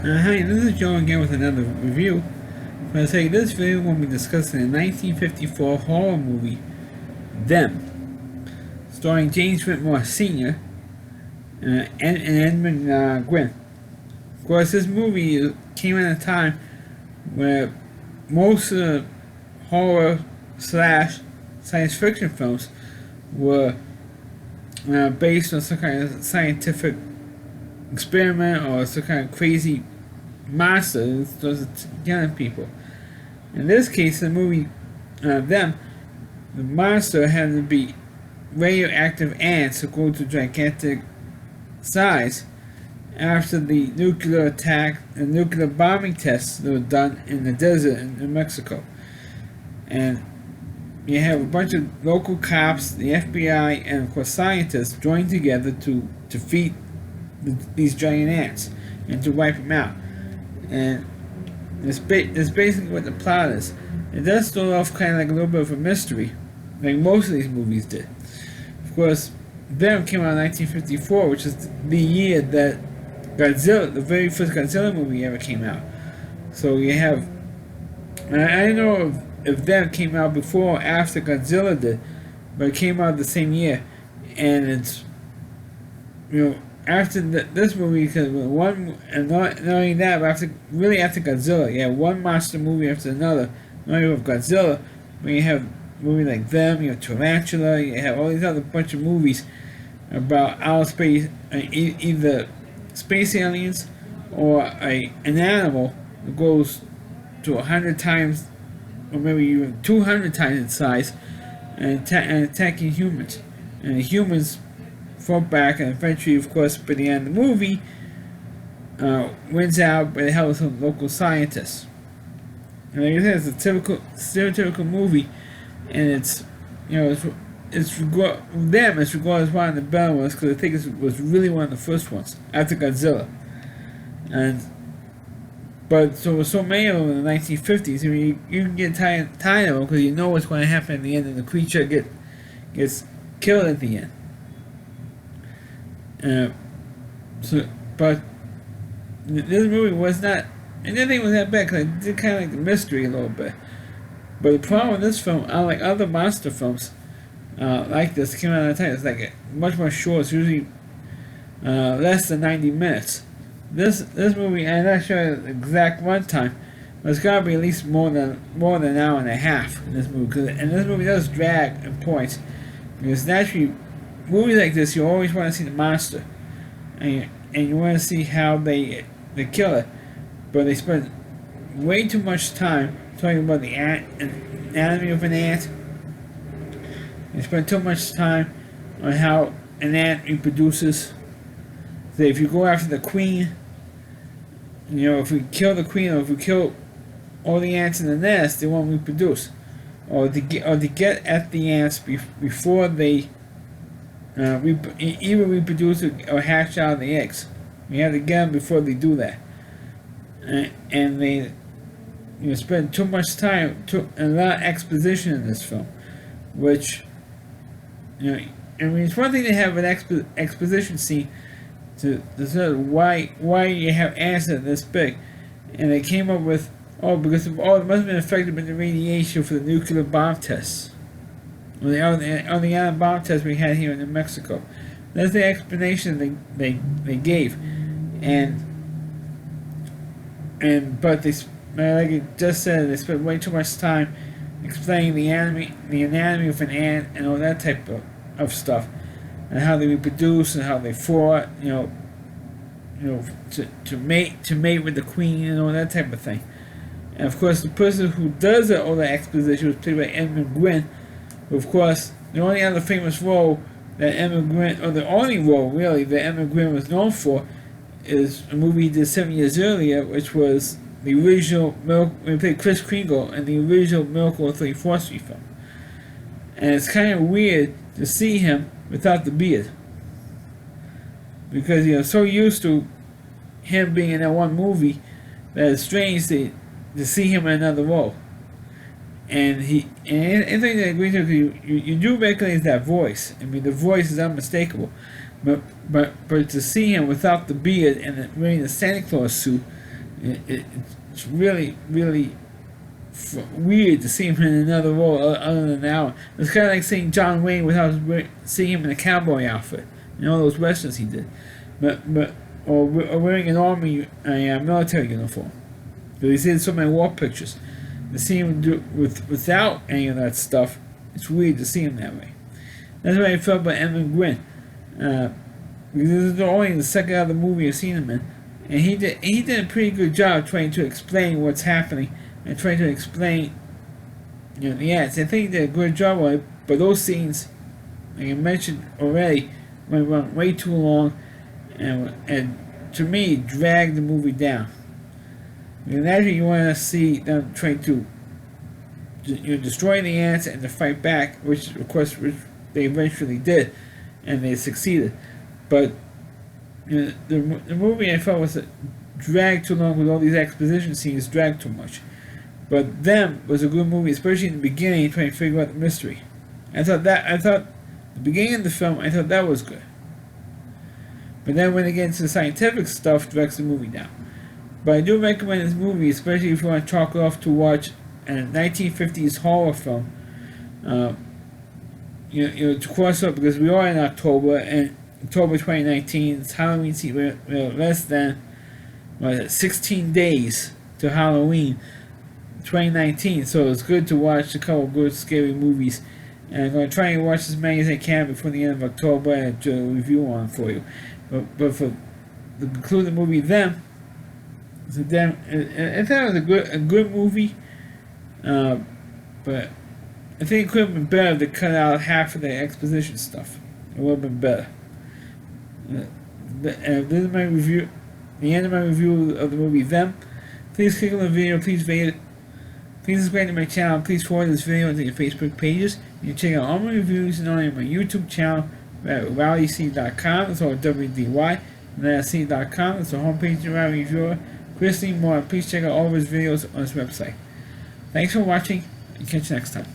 Hi, this is Joe again with another review. For the sake of this video, we'll be discussing the 1954 horror movie, Them, starring James Whitmore Sr. And Edmund Gwynn. Of course, this movie came at a time where most of the horror slash science fiction films were based on some kind of scientific experiment or some kind of crazy monster that starts killing people. In this case, the movie Them, the monster had to be radioactive ants who grow to gigantic size after the nuclear attack and nuclear bombing tests that were done in the desert in New Mexico. And you have a bunch of local cops, the FBI, and of course scientists joined together to defeat these giant ants and to wipe them out. And it's basically what the plot is. It does start off kind of like a little bit of a mystery, like most of these movies did. Of course, Them came out in 1954, which is the year that Godzilla, the very first Godzilla movie ever came out. So you have, I don't know if Them came out before or after Godzilla did, but it came out the same year. And it's, after this movie, because one, and not only that, but after Godzilla, you have one monster movie after another. Not even with Godzilla, but you have movies like Them, you have Tarantula, you have all these other bunch of movies about outer space, either space aliens or an animal that goes to 100 times, or maybe even 200 times its size, and attacking humans. And the humans fought back, and eventually, of course, by the end of the movie, wins out by the help of some local scientists. And like I said, it's a stereotypical movie, and it's regardless one of the better ones, because I think it was really one of the first ones after Godzilla. But so with so many of them in the 1950s, I mean, you can get tired of them because you know what's going to happen at the end, and the creature gets killed at the end. But this movie was not, I didn't think it was that bad because I did kind of like the mystery a little bit. But the problem with this film, unlike other monster films like this, came out at a time, it's like much more short. It's usually less than 90 minutes. This movie, I'm not sure the exact runtime, but it's got to be at least more than an hour and a half in this movie. And this movie does drag at points, because naturally, movies like this, you always want to see the monster, and you want to see how they kill it, but they spend way too much time talking about the anatomy of an ant. They spend too much time on how an ant reproduces. So if you go after the queen, if we kill the queen, or if we kill all the ants in the nest, they won't reproduce, or to get at the ants before they either reproduce or hatch out the eggs. We have to get them before they do that, and they spend too much time, a lot of exposition in this film, which it's one thing to have an exposition scene to sort of why you have ants that this big, and they came up with because it must have been affected by the radiation for the nuclear bomb tests. On the atom bomb test we had here in New Mexico. That's the explanation they gave, but they, like I just said, they spent way too much time explaining the anatomy of an ant and all that type of stuff, and how they reproduce and how they fought, to mate with the queen and all that type of thing. And of course, the person who does all that exposition was played by Edmund Gwynn. Of course, the only other famous role that Edmund Gwynn, or the only role really that Edmund Gwynn was known for, is a movie he did 7 years earlier, which was the original when he played Kris Kringle in the original Miracle on 34th Street film. And it's kind of weird to see him without the beard, because so used to him being in that one movie that it's strange to see him in another role. And I think that agrees with you do recognize that voice. I mean, the voice is unmistakable. But to see him without the beard and wearing the Santa Claus suit, It's really, really weird to see him in another role other than that one. It's kind of like seeing John Wayne without seeing him in a cowboy outfit. You know, those westerns he did. Or wearing an army, a military uniform. But he's in so many war pictures. To see him without any of that stuff, it's weird to see him that way. That's what I felt about Edmund Gwynn. Because this is only the second other movie I've seen him in, and he did a pretty good job trying to explain what's happening and trying to explain, you know, the ads. I think he did a good job on it, but those scenes, like I mentioned already, went on way too long, and to me dragged the movie down. And actually, you want to see them trying to, you know, destroy the ants and to fight back, which of course they eventually did, and they succeeded. But you know, the movie I felt was dragged too long with all these exposition scenes, dragged too much. But Them was a good movie, especially in the beginning, trying to figure out the mystery. I thought the beginning of the film, I thought that was good. But then when it gets into the scientific stuff, drags the movie down. But I do recommend this movie, especially if you want to chalk it off to watch a 1950s horror film. You know, to cross up, because we are in October, and October 2019, it's Halloween season. We're less than 16 days to Halloween 2019, so it's good to watch a couple of good scary movies. And I'm going to try and watch as many as I can before the end of October and do a review on for you. But for the conclude the movie, Them. So Them, I thought it was a good movie, but I think it could have been better if they cut out half of the exposition stuff. It would have been better. This is my review. The end of my review of the movie Them. Please click on the video. Please rate it. Please subscribe to my channel. Please forward this video to your Facebook pages. You can check out all my reviews and on my YouTube channel at RowdyC.com. That's all WDY. And that's C.com. That's the homepage of our reviewer. Chris Lee Moore. Please check out all of his videos on his website. Thanks for watching, and catch you next time.